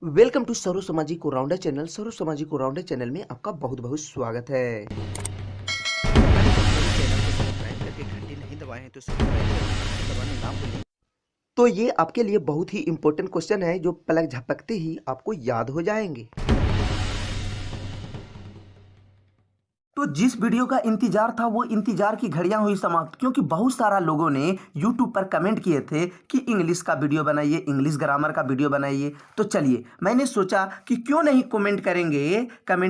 Welcome to serve सामाजिक rounder channel. सर्व सामाजिक rounder channel में आपका बहुत बहुत स्वागत है। हमारे चैनल को सब्सक्राइब करके घंटी नहीं दबाए हैं तो सब्सक्राइब करके दबाना ना भूलें। तो ये आपके लिए बहुत ही इंपॉर्टेंट क्वेश्चन है जो पलक झपकते ही आपको याद हो जाएंगे। तो जिस वीडियो का इंतजार था वो इंतजार की घड़ियां हुई समाप्त, क्योंकि बहुत सारा लोगों ने YouTube पर कमेंट किए थे कि इंग्लिश का वीडियो बनाइए, इंग्लिश ग्रामर का वीडियो बनाइए। तो चलिए मैंने सोचा कि क्यों नहीं कमेंट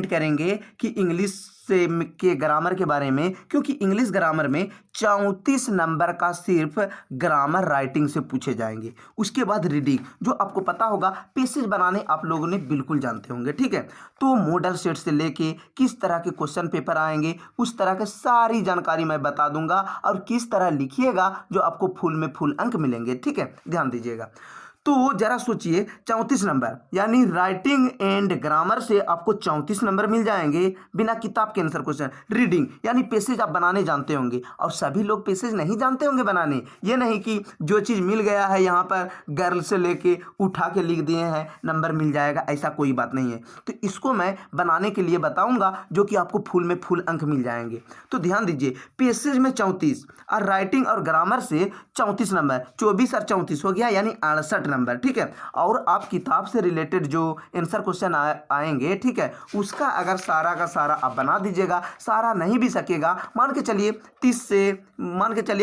करेंगे कि इंग्लिश से के ग्रामर के बारे में, क्योंकि इंग्लिश ग्रामर में 34 नंबर का सिर्फ ग्रामर राइटिंग से पूछे जाएंगे। उसके बाद रीडिंग, जो आपको पता होगा पैसेज बनाने आप लोगों ने बिल्कुल जानते होंगे, ठीक है। तो मॉडल सेट से लेके किस तरह के क्वेश्चन पेपर आएंगे उस तरह के सारी जानकारी मैं बता दूंगा, और किस तरह लिखिएगा जो आपको फुल में फुल अंक मिलेंगे, ठीक है। ध्यान दीजिएगा। तो जरा सोचिए, 34 नंबर यानी राइटिंग एंड ग्रामर से आपको 34 नंबर मिल जाएंगे बिना किताब के आंसर क्वेश्चन। रीडिंग यानी पैसेज आप बनाने जानते होंगे, और सभी लोग पैसेज नहीं जानते होंगे बनाने। ये नहीं कि जो चीज़ मिल गया है यहाँ पर गर्ल से लेके उठा के लिख दिए हैं नंबर मिल जाएगा, ऐसा कोई बात नहीं है। तो इसको मैं बनाने के लिए बताऊंगा जो कि आपको फुल में फुल अंक मिल जाएंगे। तो ध्यान दीजिए, पैसेज में 34 और राइटिंग और ग्रामर से 34 नंबर, 24 और 34 हो गया यानी 68 नंबर, ठीक है। और आप किताब से रिलेटेड जो आंसर क्वेश्चन आएंगे, ठीक है, उसका अगर सारा का सारा आप बना दीजिएगा, सारा नहीं भी सकेगा, मान के चलिए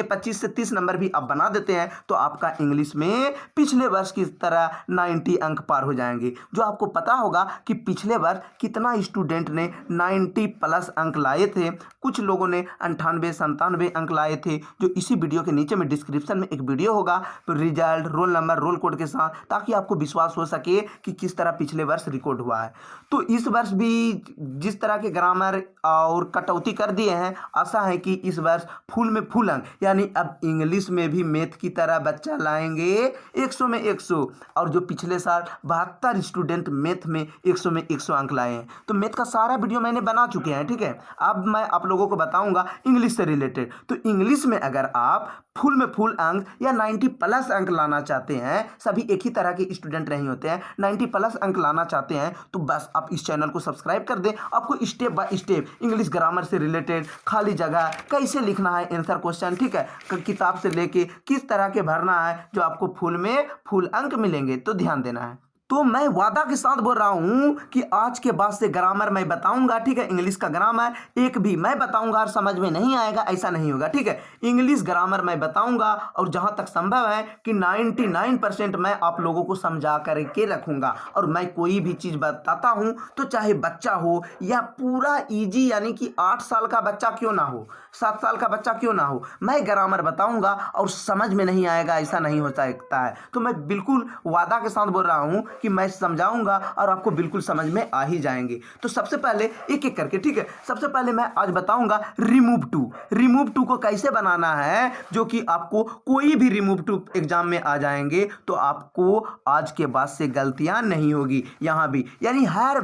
25 से 30 नंबर भी आप बना देते हैं, तो आपका इंग्लिश में पिछले वर्ष की तरह 90 अंक पार हो जाएंगे। जो आपको पता होगा कि पिछले वर्ष कितना स्टूडेंट ने 90 प्लस अंक लाए थे, कुछ लोगों ने 98-97 अंक लाए थे, जो इसी वीडियो के नीचे में डिस्क्रिप्शन में एक वीडियो होगा, result, roll number, roll code के साथ, ताकि आपको विश्वास हो सके कि किस तरह पिछले वर्ष रिकॉर्ड हुआ है। तो इस वर्ष भी जिस तरह के ग्रामर और कटौती कर दिए हैं, आशा है कि इस वर्ष फुल में फुल अंक, यानी अब इंग्लिश में भी मैथ की तरह बच्चा लाएंगे 100 में 100, और जो पिछले साल 72 स्टूडेंट मैथ में 100 में 100 अंक लाए हैं। तो मैथ का सारा वीडियो मैंने बना चुके हैं, ठीक है। अब मैं आप लोगों को बताऊंगा इंग्लिश से रिलेटेड। तो इंग्लिश में अगर आप फुल में फुल अंक या 90 प्लस अंक लाना चाहते हैं, सभी एक ही तरह के स्टूडेंट नहीं होते हैं, 90 प्लस अंक लाना चाहते हैं, तो बस आप इस चैनल को सब्सक्राइब कर दें। आपको step by step English grammar से रिलेटेड खाली जगह कैसे लिखना है आंसर क्वेश्चन, ठीक है, किताब से लेके किस तरह के भरना है, जो आपको फुल में फुल अंक मिलेंगे। तो ध्यान देना है। तो मैं वादा के साथ बोल रहा हूं कि आज के बाद से ग्रामर मैं बताऊंगा, ठीक है। इंग्लिश का ग्रामर एक भी मैं बताऊंगा और समझ में नहीं आएगा, ऐसा नहीं होगा, ठीक है। इंग्लिश ग्रामर मैं बताऊंगा, और जहां तक संभव है कि 99% मैं आप लोगों को समझा करके रखूंगा। और मैं कोई भी चीज बताता हूं तो चाहे बच्चा हो या पूरा इजी, यानी कि 8 साल का बच्चा क्यों ना हो, 7 साल का बच्चा क्यों ना हो, मैं ग्रामर बताऊंगा और समझ में नहीं आएगा, ऐसा नहीं हो सकता है। तो मैं बिल्कुल वादा के साथ बोल रहा हूं कि मैं समझाऊंगा और आपको बिल्कुल समझ में आ ही जाएंगे। तो सबसे पहले एक एक करके, ठीक है, सबसे पहले मैं आज बताऊंगा रिमूव टू को कैसे बनाना है, जो कि आपको कोई भी रिमूव टू एग्जाम में आ जाएंगे, तो आपको आज के बाद से गलतियां नहीं होगी। यहां भी यानी हर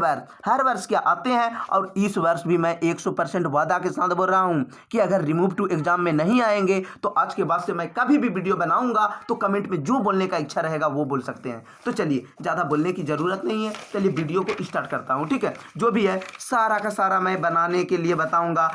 वर्ष क्या आते हैं, और इस वर्ष भी मैं 100% वादा के साथ बोल रहा हूं कि अगर रिमूव टू एग्जाम में नहीं आएंगे तो आज के बाद से मैं कभी भी वीडियो बनाऊंगा तो कमेंट में जो बोलने का इच्छा रहेगा वो बोल सकते हैं। तो चलिए, ज्यादा बोलने की जरूरत नहीं है, चलिए वीडियो को स्टार्ट करता हूं, ठीक है। जो भी है सारा का सारा मैं बनाने के लिए बताऊंगा।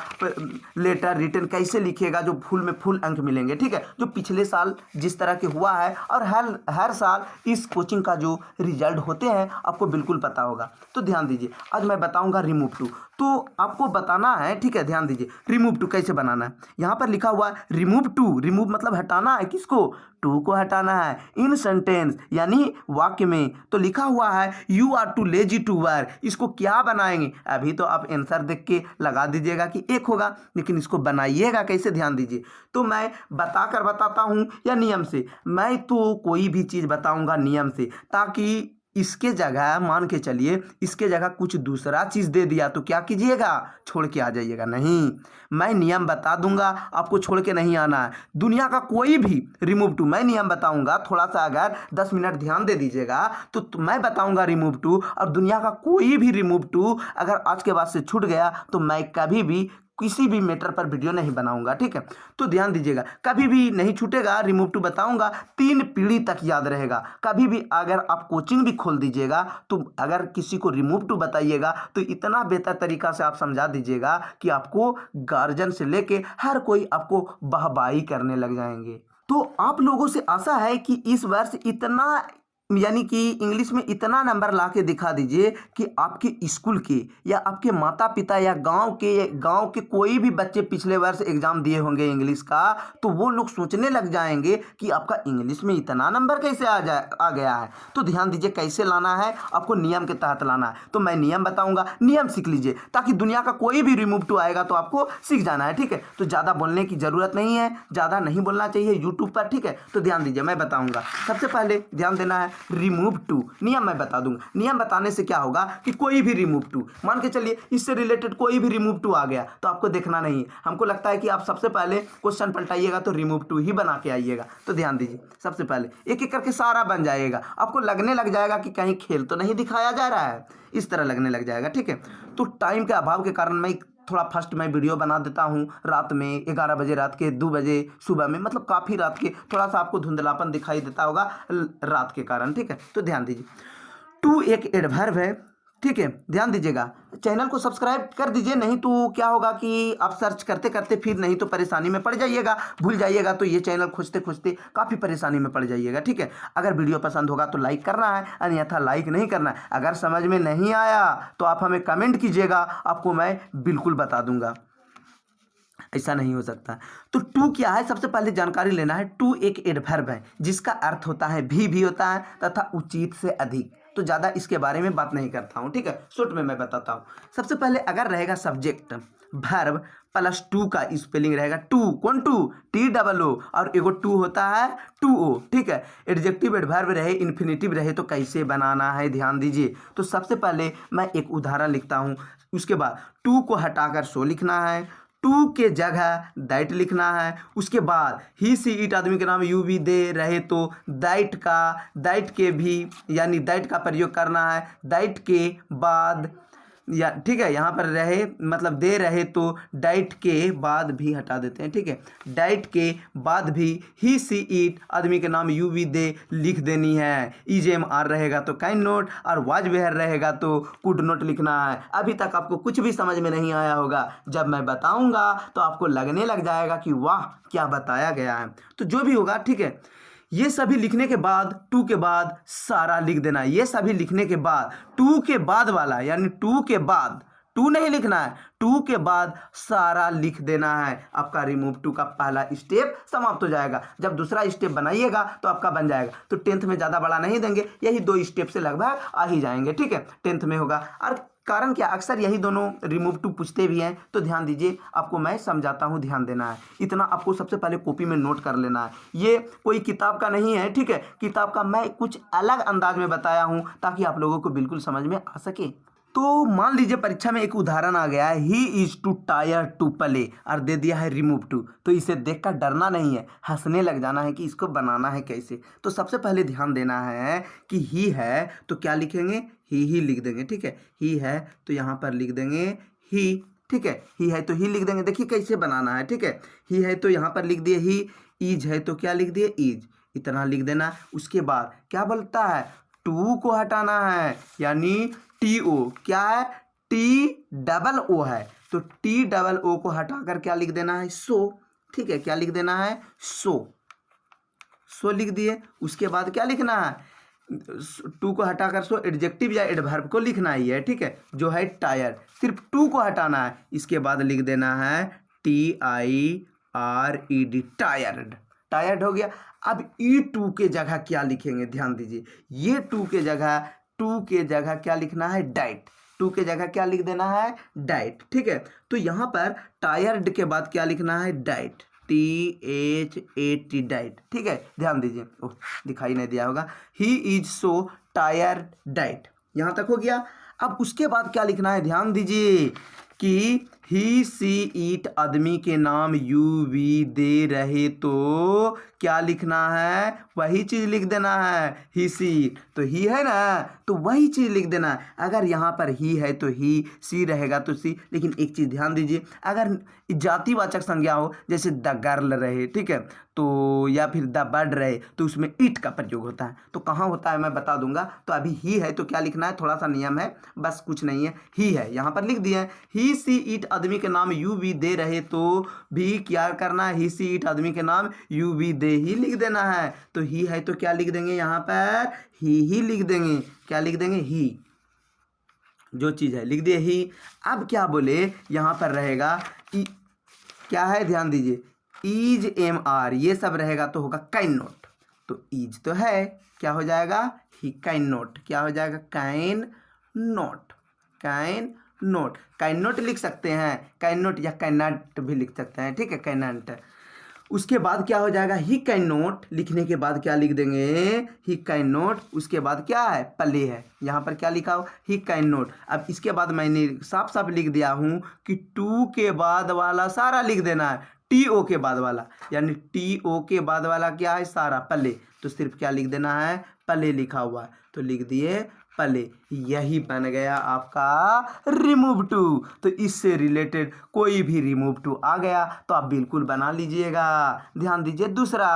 लेटर रिटर्न कैसे लिखिएगा जो फुल में फुल अंक मिलेंगे, ठीक है, जो पिछले साल जिस तरह के हुआ है, और हर साल इस कोचिंग का जो रिजल्ट होते हैं आपको बिल्कुल पता होगा। तो ध्यान दीजिए, आज मैं बताऊंगा रिमूव टू। तो आपको बताना है, ठीक है, ध्यान दीजिए, रिमूव टू कैसे बनाना है। यहां पर लिखा हुआ है रिमूव टू, रिमूव मतलब हटाना है, किसको, टू को हटाना है। इन सेंटेंस यानी वाक्य में, तो लिखा हुआ है you are too lazy to work, इसको क्या बनाएंगे, अभी तो आप आंसर देख के लगा दीजिएगा कि एक होगा, लेकिन इसको बनाइएगा कैसे, ध्यान दीजिए। तो मैं बताता हूं या नियम से, मैं तो कोई भी चीज बताऊंगा नियम से, ताकि इसके जगह मान के चलिए इसके जगह कुछ दूसरा चीज दे दिया तो क्या कीजिएगा, छोड़ के आ जाइएगा। नहीं, मैं नियम बता दूंगा, आपको छोड़ के नहीं आना है। दुनिया का कोई भी रिमूव टू मैं नियम बताऊंगा, थोड़ा सा अगर 10 मिनट ध्यान दे दीजिएगा तो मैं बताऊंगा रिमूव टू, और दुनिया का कोई भी रिमूव टू अगर आज के बाद से छूट गया तो मैं कभी भी किसी भी मैटर पर वीडियो नहीं बनाऊंगा, ठीक है। तो ध्यान दीजिएगा, कभी भी नहीं छूटेगा, रिमूव टू बताऊंगा, 3 पीढ़ी तक याद रहेगा। कभी भी अगर आप कोचिंग भी खोल दीजिएगा तो अगर किसी को रिमूव टू बताइएगा तो इतना बेहतर तरीका से आप समझा दीजिएगा कि आपको गार्जियन से लेके हर कोई आपको वाहवाही करने लग जाएंगे। तो आप लोगों से आशा है कि इस वर्ष इतना यानी कि इंग्लिश में इतना नंबर ला के दिखा दीजिए कि आपके स्कूल के या आपके माता पिता या गांव के कोई भी बच्चे पिछले वर्ष एग्जाम दिए होंगे इंग्लिश का, तो वो लोग सोचने लग जाएंगे कि आपका इंग्लिश में इतना नंबर कैसे आ गया है। तो ध्यान दीजिए कैसे लाना है, आपको नियम के तहत लाना है। तो मैं नियम बताऊंगा, नियम सीख लीजिए ताकि दुनिया का कोई भी रिमूव टू आएगा तो आपको सीख जाना है, ठीक है। तो ज़्यादा बोलने की ज़रूरत नहीं है, ज़्यादा नहीं बोलना चाहिए यूट्यूब पर, ठीक है। तो ध्यान दीजिए, मैं बताऊँगा। सबसे पहले ध्यान देना है रिमूव टू, नियम मैं बता दूंगा। नियम बताने से क्या होगा कि कोई भी रिमूव टू, मान के चलिए इससे रिलेटेड कोई भी रिमूव टू आ गया तो आपको देखना नहीं है। हमको लगता है कि आप सबसे पहले क्वेश्चन पलटाइएगा तो रिमूव टू ही बना के आइएगा। तो ध्यान दीजिए, सबसे पहले एक एक करके सारा बन जाएगा, आपको लगने लग जाएगा कि कहीं खेल तो नहीं दिखाया जा रहा है, इस तरह लगने लग जाएगा, ठीक है। तो टाइम के अभाव के कारण मैं थोड़ा फर्स्ट मैं वीडियो बना देता हूँ रात में 11 बजे, रात के 2 बजे, सुबह में, मतलब काफ़ी रात के, थोड़ा सा आपको धुंधलापन दिखाई देता होगा रात के कारण, ठीक है। तो ध्यान दीजिए, टू एक एडवर्ब है, ठीक है। ध्यान दीजिएगा, चैनल को सब्सक्राइब कर दीजिए, नहीं तो क्या होगा कि आप सर्च करते करते फिर नहीं तो परेशानी में पड़ जाइएगा, भूल जाइएगा, तो ये चैनल खोजते खोजते काफ़ी परेशानी में पड़ जाइएगा, ठीक है। अगर वीडियो पसंद होगा तो लाइक करना है, अन्यथा लाइक नहीं करना है। अगर समझ में नहीं आया तो आप हमें कमेंट कीजिएगा, आपको मैं बिल्कुल बता दूंगा, ऐसा नहीं हो सकता। तो टू क्या है, सबसे पहले जानकारी लेना है। टू एक एडवर्ब है जिसका अर्थ होता है भी होता है तथा उचित से अधिक। तो ज़्यादा इसके बारे में बात नहीं करता हूँ, ठीक है, शॉर्ट में मैं बताता हूँ। सबसे पहले अगर रहेगा सब्जेक्ट वर्ब प्लस टू का स्पेलिंग रहेगा, टू कौन टू, TOO, और एगो टू होता है 2O, ठीक है। एडजेक्टिव एडवर्ब रहे, इन्फिनिटिव रहे तो कैसे बनाना है ध्यान दीजिए। तो सबसे पहले मैं एक उदाहरण लिखता हूँ, उसके बाद टू को हटाकर सो लिखना है, टू के जगह दैट लिखना है। उसके बाद ही सी इट आदमी के नाम यू भी दे रहे तो दैट के भी यानी दैट का प्रयोग करना है। दैट के बाद या ठीक है, यहाँ पर रहे मतलब दे रहे तो डाइट के बाद भी हटा देते हैं, ठीक है। डाइट के बाद भी ही सी इट आदमी के नाम यू भी दे लिख देनी है। EJMR रहेगा तो काइंड नोट, और वाज वेयर रहेगा तो कुड नोट लिखना है। अभी तक आपको कुछ भी समझ में नहीं आया होगा, जब मैं बताऊंगा तो आपको लगने लग जाएगा कि वाह क्या बताया गया है। तो जो भी होगा, ठीक है, ये सभी लिखने के बाद टू के बाद सारा लिख देना है। ये सभी लिखने के बाद टू के बाद वाला यानी टू के बाद टू नहीं लिखना है, टू के बाद सारा लिख देना है। आपका रिमूव टू का पहला स्टेप समाप्त हो जाएगा। जब दूसरा स्टेप बनाइएगा तो आपका बन जाएगा। तो 10th में ज़्यादा बड़ा नहीं देंगे, यही 2 स्टेप से लगभग आ ही जाएंगे, ठीक है। 10th में होगा। और कारण क्या, अक्सर यही दोनों रिमूव टू पूछते भी हैं। तो ध्यान दीजिए, आपको मैं समझाता हूँ, ध्यान देना है। इतना आपको सबसे पहले कॉपी में नोट कर लेना है। ये कोई किताब का नहीं है, ठीक है। किताब का मैं कुछ अलग अंदाज में बताया हूँ ताकि आप लोगों को बिल्कुल समझ में आ सके। तो मान लीजिए परीक्षा में एक उदाहरण आ गया है, he is too tired to play, और दे दिया है रिमूव टू। तो इसे देखकर डरना नहीं है, हंसने लग जाना है कि इसको बनाना है कैसे। तो सबसे पहले ध्यान देना है कि ही है तो क्या लिखेंगे, ही लिख देंगे, ठीक है। ही है तो यहाँ पर लिख देंगे ही, ठीक है। ही है तो ही लिख देंगे। देखिए कैसे बनाना है, ठीक है। ही है तो यहाँ पर लिख दिए ही, ईज है तो क्या लिख दिए ईज, इतना लिख देना। उसके बाद क्या बोलता है, टू को हटाना है यानी TO, क्या है TOO है तो TOO को हटाकर क्या लिख देना है, सो, ठीक है। क्या लिख देना है, सो लिख दिए। उसके बाद क्या लिखना है, टू को हटाकर सो एडजेक्टिव या एडवर्ब को लिखना ही है, ठीक है, जो है टायर। सिर्फ टू को हटाना है, इसके बाद लिख देना है TIRED, टायर्ड। टायर्ड हो गया। अब E2 के जगह क्या लिखेंगे, ध्यान दीजिए। ये टू के जगह क्या लिखना है, डाइट। टू के जगह क्या लिख देना है, डाइट, ठीक है। तो यहाँ पर टायर्ड के बाद क्या लिखना है, डाइट, THAT, डाइट, ठीक है। ध्यान दीजिए, ओह दिखाई नहीं दिया होगा। He is so tired diet, यहाँ तक हो गया। अब उसके बाद क्या लिखना है, ध्यान दीजिए। कि ही सी ईट आदमी के नाम यू वी दे रहे तो क्या लिखना है, वही चीज़ लिख देना है। ही सी ईट तो ही है ना, तो वही चीज़ लिख देना है। अगर यहाँ पर ही है तो ही, सी रहेगा तो सी। लेकिन एक चीज़ ध्यान दीजिए, अगर जातिवाचक संज्ञा हो जैसे द गर्ल रहे, ठीक है, तो या फिर द बर्ड रहे, तो उसमें इट का प्रयोग होता है। तो कहाँ होता है मैं बता दूंगा। तो अभी ही है तो क्या लिखना है, थोड़ा सा नियम है, बस कुछ नहीं है, ही है, यहाँ पर लिख दिए हैं। ही सी ईट आदमी के नाम यू वी दे रहे तो भी क्या करना है, ही सी ईट आदमी के नाम यू वी दे ही लिख देना है। तो ही है तो क्या लिख देंगे, यहाँ पर ही लिख देंगे। क्या लिख देंगे, ही, जो चीज़ है लिख दिए ही। अब क्या बोले, यहाँ पर रहेगा क्या है, ध्यान दीजिए, ईज एम आर ये सब रहेगा तो होगा काइन नोट। तो ईज तो है, क्या हो जाएगा, ही काइन नोट। क्या हो जाएगा, can not. Can not, can not लिख सकते हैं, काइन नोट या काइनट भी लिख सकते हैं, ठीक है, काइनट। उसके बाद क्या हो जाएगा, ही कैन नोट लिखने के बाद क्या लिख देंगे, ही कैन नोट। उसके बाद क्या है, पल्ले है, यहाँ पर क्या लिखा हो, ही कैन नोट। अब इसके बाद मैंने साफ साफ लिख दिया हूँ कि टू के बाद वाला सारा लिख देना है, टी ओ के बाद वाला, यानी टी ओ के बाद वाला क्या है, सारा पल्ले। तो सिर्फ क्या लिख देना है, पल्ले लिखा हुआ है, तो लिख दिए पल्ले। यही बन गया आपका रिमूव टू। तो इससे रिलेटेड कोई भी रिमूव टू आ गया तो आप बिल्कुल बना लीजिएगा। ध्यान दीजिए दूसरा,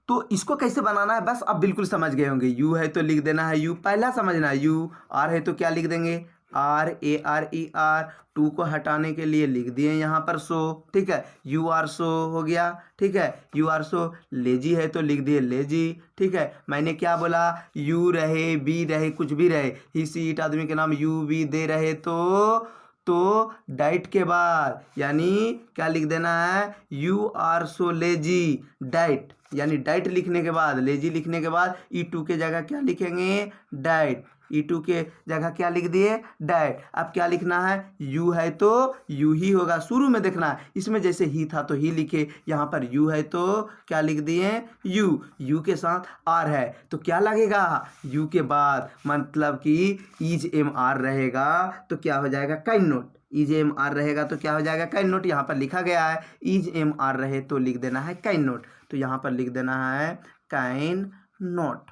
तो इसको कैसे बनाना है बस आप बिल्कुल समझ गए होंगे। यू है तो लिख देना है यू, पहला समझना है यू। आर है तो क्या लिख देंगे, are, A R E are. Too को हटाने के लिए लिख दिए यहाँ पर सो, ठीक है, यू आर सो हो गया, ठीक है, यू आर सो। लेजी है तो लिख दिए लेजी, ठीक है। मैंने क्या बोला, यू रहे, बी रहे, कुछ भी रहे, ही सी इट आदमी के नाम यू बी दे रहे तो डाइट के बाद यानी क्या लिख देना है, you are so lazy that, यानी डाइट लिखने के बाद, लेजी लिखने के बाद ई टू के जगह क्या लिखेंगे, डाइट। ई टू के जगह क्या लिख दिए, डाइट। अब क्या लिखना है, यू है तो यू ही होगा, शुरू में देखना है, इसमें जैसे ही था तो ही लिखे, यहाँ पर यू है तो क्या लिख दिए, यू। यू के साथ आर है तो क्या लगेगा, यू के बाद मतलब कि ईज एम आर रहेगा तो क्या हो जाएगा, can not. Is am are रहेगा तो क्या हो जाएगा, काइन नोट। यहाँ पर लिखा गया है ईज एम आर रहे तो लिख देना है काइन नोट, तो यहाँ पर लिख देना है काइन नोट,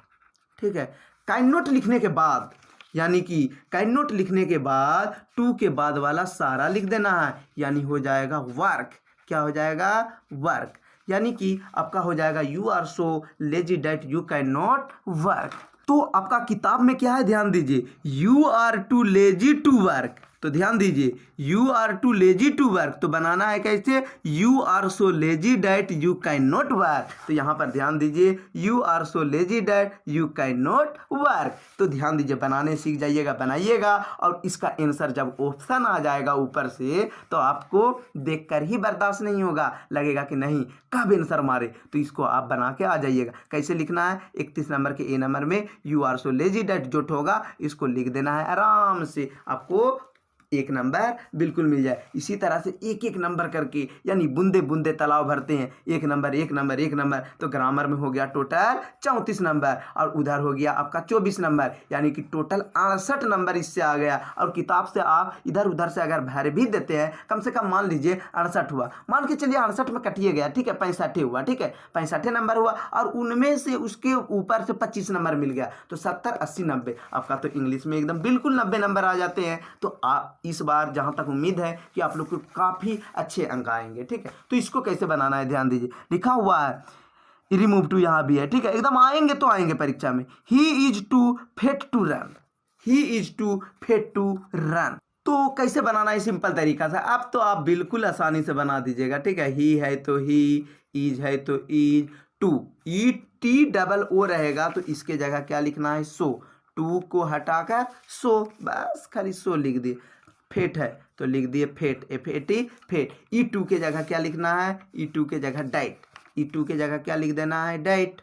ठीक है। काइन नोट लिखने के बाद यानी कि काइन नोट लिखने के बाद टू के बाद वाला सारा लिख देना है, यानी हो जाएगा वर्क। क्या हो जाएगा, वर्क। यानी कि आपका हो जाएगा you are so lazy that you can not work. तो आपका किताब में क्या है, ध्यान दीजिए, you are too lazy to work. तो ध्यान दीजिए, you are too lazy to work, तो बनाना है कैसे, you are so lazy that you can not work. तो यहाँ पर ध्यान दीजिए, you are so lazy that you can not work. तो ध्यान दीजिए, बनाने सीख जाइएगा, बनाइएगा, और इसका आंसर जब ऑप्शन आ जाएगा ऊपर से तो आपको देखकर ही बर्दाश्त नहीं होगा, लगेगा कि नहीं कब आंसर मारे। तो इसको आप बना के आ जाइएगा। कैसे लिखना है, 31 नंबर के ए नंबर में you are so lazy that जो होगा इसको लिख देना है, आराम से आपको 1 नंबर बिल्कुल मिल जाए। इसी तरह से एक एक नंबर करके, यानी बूंदे बूंदे तालाब भरते हैं, 1 नंबर 1 नंबर 1 नंबर। तो ग्रामर में हो गया टोटल 34 नंबर, और उधर हो गया आपका 24 नंबर, यानी कि टोटल 68 नंबर इससे आ गया। और किताब से आप इधर उधर से अगर भर भी देते हैं, कम से कम मान लीजिए 68 हुआ, मान के चलिए 68 में कटिए गया, ठीक है, 65 हुआ, ठीक है, 65 नंबर हुआ, और उनमें से उसके ऊपर से 25 नंबर मिल गया, तो 70 80 90 आपका तो इंग्लिश में एकदम बिल्कुल 90 नंबर आ जाते हैं। तो आप इस बार जहां तक उम्मीद है कि आप लोग को काफी अच्छे अंक आएंगे, ठीक है। तो इसको कैसे बनाना है, ध्यान दीजिए, लिखा हुआ है रिमूव टू, यहां भी है, ठीक है, एकदम आएंगे तो आएंगे परीक्षा में। He is too fat to run, he is too fat to run. तो कैसे बनाना है, सिंपल तरीका से, अब तो आप बिल्कुल आसानी से बना दीजिएगा, ठीक है। ही है तो ही, इज है तो is, too E T double O रहेगा तो इसके जगह क्या लिखना है, सो। टू को हटाकर सो, बस खाली सो लिख दिए। फेट है तो लिख दिए fat, F A T fat. ई टू के जगह क्या लिखना है, ई टू के जगह डाइट, ई टू के जगह क्या लिख देना है, डाइट,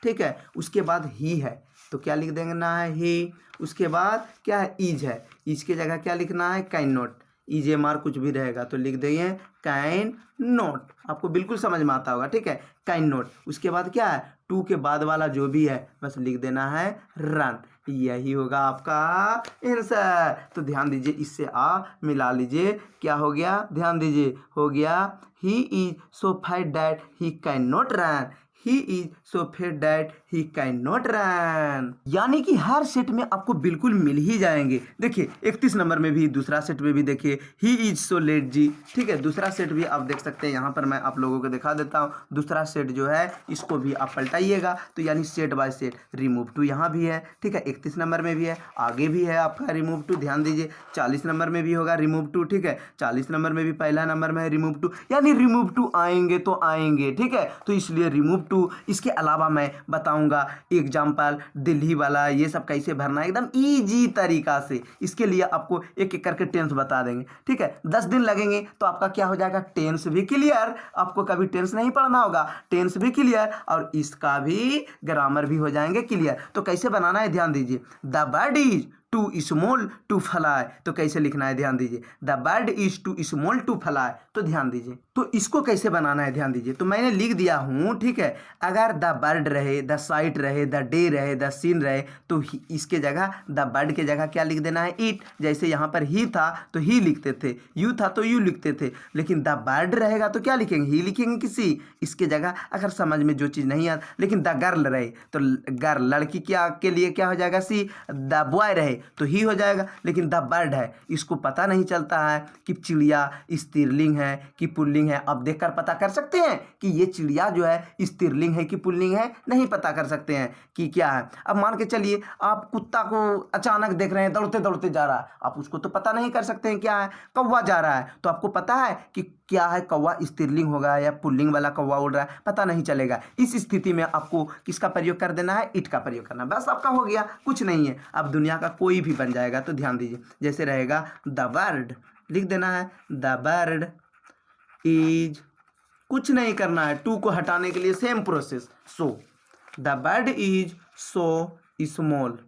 ठीक है। उसके बाद ही है तो क्या लिख देना है, ही। उसके बाद क्या है, ईज है, ईज के जगह क्या लिखना है, can not. Is am are कुछ भी रहेगा तो लिख देंगे काइन नोट, आपको बिल्कुल समझ में आता होगा, ठीक है, काइन नोट। उसके बाद क्या है, टू के बाद वाला जो भी है बस लिख देना है रन, यही होगा आपका आंसर। तो ध्यान दीजिए, इससे आ मिला लीजिए, क्या हो गया, ध्यान दीजिए, हो गया he is so fat that he can not run, he is so fat that he can not run. यानी कि हर सेट में आपको बिल्कुल मिल ही जाएंगे। देखिए 31 नंबर में भी, दूसरा सेट में भी देखिए ही इज सो लेट जी, ठीक है, दूसरा सेट भी आप देख सकते हैं। यहाँ पर मैं आप लोगों को दिखा देता हूँ, दूसरा सेट जो है इसको भी आप पलटाइएगा, तो यानी set by set remove too यहाँ भी है, ठीक है, 31 नंबर में भी है, आगे भी है आपका रिमूव टू। ध्यान दीजिए 40 नंबर में भी होगा रिमूव टू, ठीक है, 40 नंबर में भी पहला नंबर में है रिमूव टू, यानी रिमूव टू आएंगे तो आएंगे, ठीक है। तो इसलिए रिमूव टू। इसके अलावा मैं बताऊंगा एग्जाम्पल दिल्ली वाला, ये सब कैसे भरना है एकदम ईजी तरीका से। इसके लिए आपको एक एक करके टेंस बता देंगे, ठीक है, 10 दिन लगेंगे तो आपका क्या हो जाएगा, टेंस भी क्लियर, आपको कभी टेंस नहीं पढ़ना होगा, टेंस भी क्लियर और इसका भी ग्रामर भी हो जाएंगे क्लियर। तो कैसे बनाना है, ध्यान दीजिए, the bird is too small to fly, तो कैसे लिखना है, ध्यान दीजिए, the bird is too small to fly, तो ध्यान दीजिए, तो इसको कैसे बनाना है, ध्यान दीजिए, तो मैंने लिख दिया हूँ, ठीक है। अगर द बर्ड रहे, द साइट रहे, द डे रहे, द सीन रहे, तो इसके जगह द बर्ड के जगह क्या लिख देना है, इट। जैसे यहाँ पर ही था तो ही लिखते थे, यू था तो यू लिखते थे, लेकिन द बर्ड रहेगा तो क्या लिखेंगे, ही लिखेंगे किसी, इसके जगह अगर समझ में जो चीज़ नहीं आती, लेकिन द गर्ल रहे तो गर्ल लड़की क्या के लिए क्या हो जाएगा, सी, द बॉय रहे तो ही हो जाएगा, लेकिन द बर्ड है, इसको पता नहीं चलता है कि चिड़िया स्त्रीलिंग है कि पुल्लिंग है। अब देखकर पता कर सकते हैं कि ये चिड़िया जो है स्त्रीलिंग है कि पुल्लिंग है, नहीं पता कर सकते हैं कि क्या है। अब मान के चलिए आप कुत्ता को अचानक देख रहे हैं दौड़ते दौड़ते जा रहा है, आप उसको तो पता नहीं कर सकते हैं क्या है, कौवा जा रहा है तो आपको पता है कि क्या है, कौवा स्त्रीलिंग होगा या पुल्लिंग वाला कौवा उड़ रहा है, पता नहीं चलेगा। इस स्थिति में आपको किसका प्रयोग कर देना है, इट का प्रयोग करना, बस आपका हो गया, कुछ नहीं है। अब दुनिया का कोई भी बन जाएगा, तो ध्यान दीजिए, जैसे रहेगा द बर्ड, लिख देना है द बर्ड इज, कुछ नहीं करना है, टू को हटाने के लिए same process, so the bird is so small,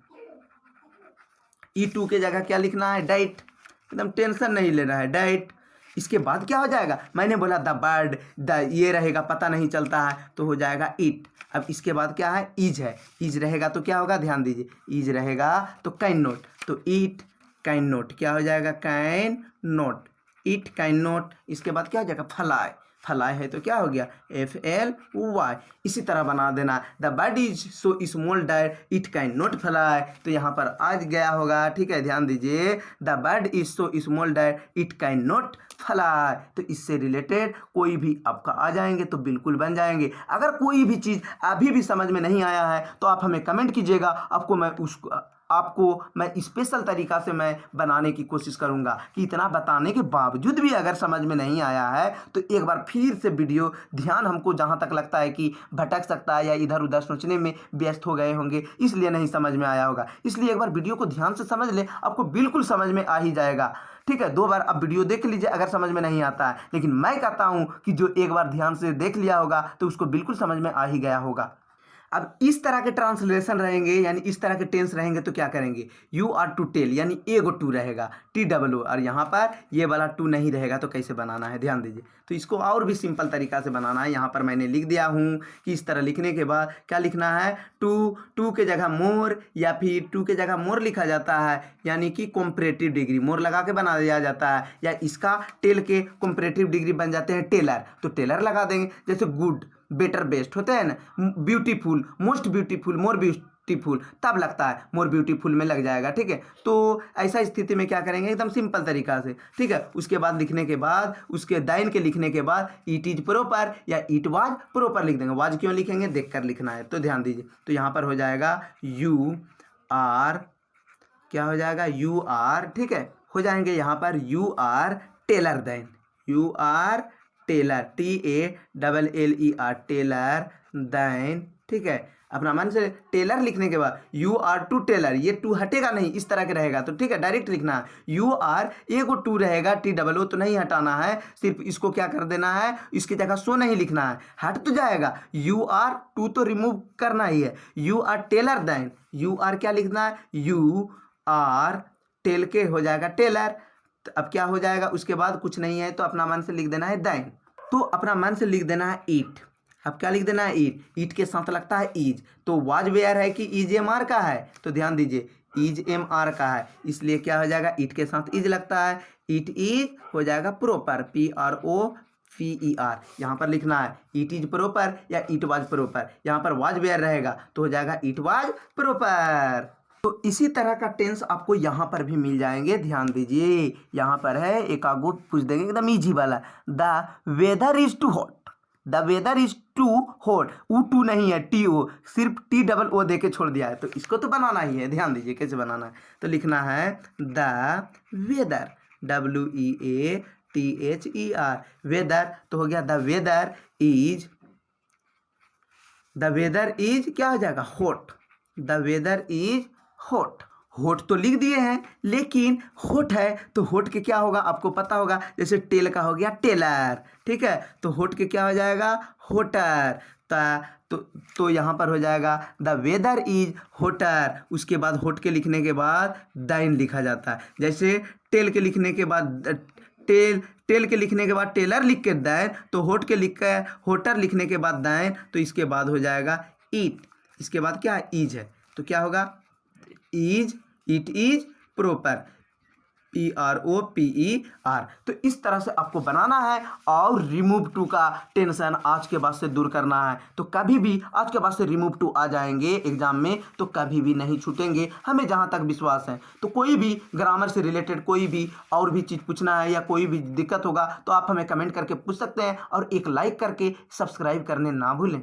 ई टू के जगह क्या लिखना है, डाइट, एकदम टेंशन नहीं लेना है, डाइट। इसके बाद क्या हो जाएगा, मैंने बोला द बर्ड, द ये रहेगा पता नहीं चलता है तो हो जाएगा इट। अब इसके बाद क्या है, इज है, इज रहेगा तो क्या होगा, ध्यान दीजिए, इज रहेगा तो कैन नॉट, तो इट कैन नॉट क्या हो जाएगा, can not, it can not. इसके बाद क्या हो जाएगा, फ्लाई, फ्लाई है तो क्या हो गया, FLY। इसी तरह बना देना, the bird is so small that it can not fly, तो यहाँ पर आज गया होगा, ठीक है, ध्यान दीजिए, the bird is so small that it can not fly. तो इससे रिलेटेड कोई भी आपका आ जाएंगे तो बिल्कुल बन जाएंगे। अगर कोई भी चीज़ अभी भी समझ में नहीं आया है तो आप हमें कमेंट कीजिएगा, आपको मैं स्पेशल तरीका से मैं बनाने की कोशिश करूंगा कि इतना बताने के बावजूद भी अगर समझ में नहीं आया है तो एक बार फिर से वीडियो, ध्यान हमको जहां तक लगता है कि भटक सकता है या इधर उधर सोचने में व्यस्त हो गए होंगे, इसलिए नहीं समझ में आया होगा। इसलिए एक बार वीडियो को ध्यान से समझ ले, आपको बिल्कुल समझ में आ ही जाएगा, ठीक है। 2 बार अब वीडियो देख लीजिए अगर समझ में नहीं आता है, लेकिन मैं कहता हूँ कि जो एक बार ध्यान से देख लिया होगा तो उसको बिल्कुल समझ में आ ही गया होगा। अब इस तरह के ट्रांसलेशन रहेंगे, यानी इस तरह के टेंस रहेंगे तो क्या करेंगे, यू आर टू टेल, यानी एगो टू रहेगा, TOO, और यहाँ पर ये वाला टू नहीं रहेगा। तो कैसे बनाना है, ध्यान दीजिए, तो इसको और भी सिंपल तरीका से बनाना है। यहाँ पर मैंने लिख दिया हूँ कि इस तरह लिखने के बाद क्या लिखना है, टू के जगह मोर, या फिर टू के जगह मोर लिखा जाता है, यानी कि कंपैरेटिव डिग्री मोर लगा के बना दिया जाता है, या इसका टेल के कंपैरेटिव डिग्री बन जाते हैं टेलर, तो टेलर लगा देंगे। जैसे गुड, बेटर, बेस्ट होते हैं ना, beautiful, most beautiful, more beautiful, तब लगता है मोर ब्यूटीफुल में लग जाएगा, ठीक है। तो ऐसा स्थिति में क्या करेंगे, एकदम सिंपल तरीका से, ठीक है। उसके बाद लिखने के बाद, उसके दाइन के लिखने के बाद इट इज प्रॉपर या इट वाज प्रॉपर लिख देंगे। वाज क्यों लिखेंगे, देख कर लिखना है, तो ध्यान दीजिए, तो यहाँ पर हो जाएगा यू आर, क्या हो जाएगा, यू आर, ठीक है, हो जाएंगे यहाँ पर you are taller, then you are taller, TALLER, taller, then, ठीक है। अपना मन से टेलर लिखने के बाद यू आर टू टेलर, ये टू हटेगा नहीं, इस तरह के रहेगा, तो ठीक है, डायरेक्ट लिखना है। यू आर एगो टू रहेगा, TOO तो नहीं हटाना है, सिर्फ इसको क्या कर देना है, इसकी जगह सो नहीं लिखना है, हट तो जाएगा, यू आर टू तो रिमूव करना ही है, you are taller, then you are क्या लिखना है, यू आर टेल के हो जाएगा टेलर। तो अब क्या हो जाएगा, उसके बाद कुछ नहीं है तो अपना मन से लिख देना है देन, तो अपना मन से लिख देना है इट, अब क्या लिख देना है, ईट। ईट के साथ लगता है इज, तो वाज वेयर है कि इज एम आर का है, तो ध्यान दीजिए इज एम आर का है, इसलिए क्या हो जाएगा, ईट के साथ इज लगता है, इट इज हो जाएगा proper, P R O P E R. यहाँ पर लिखना है इट इज प्रॉपर या इट वाज प्रॉपर, यहाँ पर वाज वेयर रहेगा तो हो जाएगा इट वाज प्रॉपर। तो इसी तरह का टेंस आपको यहाँ पर भी मिल जाएंगे, ध्यान दीजिए। यहाँ पर है एक आगो पूछ देंगे एकदम इजी वाला, the weather is too hot, the weather is too hot, ऊ टू नहीं है, टी ओ, सिर्फ टी डबल ओ दे के छोड़ दिया है, तो इसको तो बनाना ही है। ध्यान दीजिए कैसे बनाना है, तो लिखना है द वेदर, WEATHER, वेदर, तो हो गया the weather is, the weather is क्या हो जाएगा, hot, the weather is hot. होठ तो लिख दिए हैं, लेकिन होठ है तो होठ के क्या होगा आपको पता होगा, जैसे टेल का हो गया टेलर, ठीक है, तो होठ के क्या हो जाएगा, होटर। तो यहाँ पर हो जाएगा द वेदर इज होटर, उसके बाद होठ के लिखने के बाद दाइन लिखा जाता है। जैसे टेल के लिखने के बाद टेल के लिखने के बाद टेलर लिख के दैन, तो होठ के लिख के होटर लिखने के बाद दैन, तो इसके बाद हो जाएगा ईट, इसके बाद क्या इज है, तो क्या होगा is, it is proper, PROPER। तो इस तरह से आपको बनाना है और रिमूव टू का टेंशन आज के बाद से दूर करना है। तो कभी भी आज के बाद से रिमूव टू आ जाएंगे एग्जाम में तो कभी भी नहीं छूटेंगे, हमें जहां तक विश्वास है। तो कोई भी ग्रामर से रिलेटेड कोई भी और भी चीज़ पूछना है या कोई भी दिक्कत होगा तो आप हमें कमेंट करके पूछ सकते हैं, और एक लाइक करके सब्सक्राइब करने ना भूलें।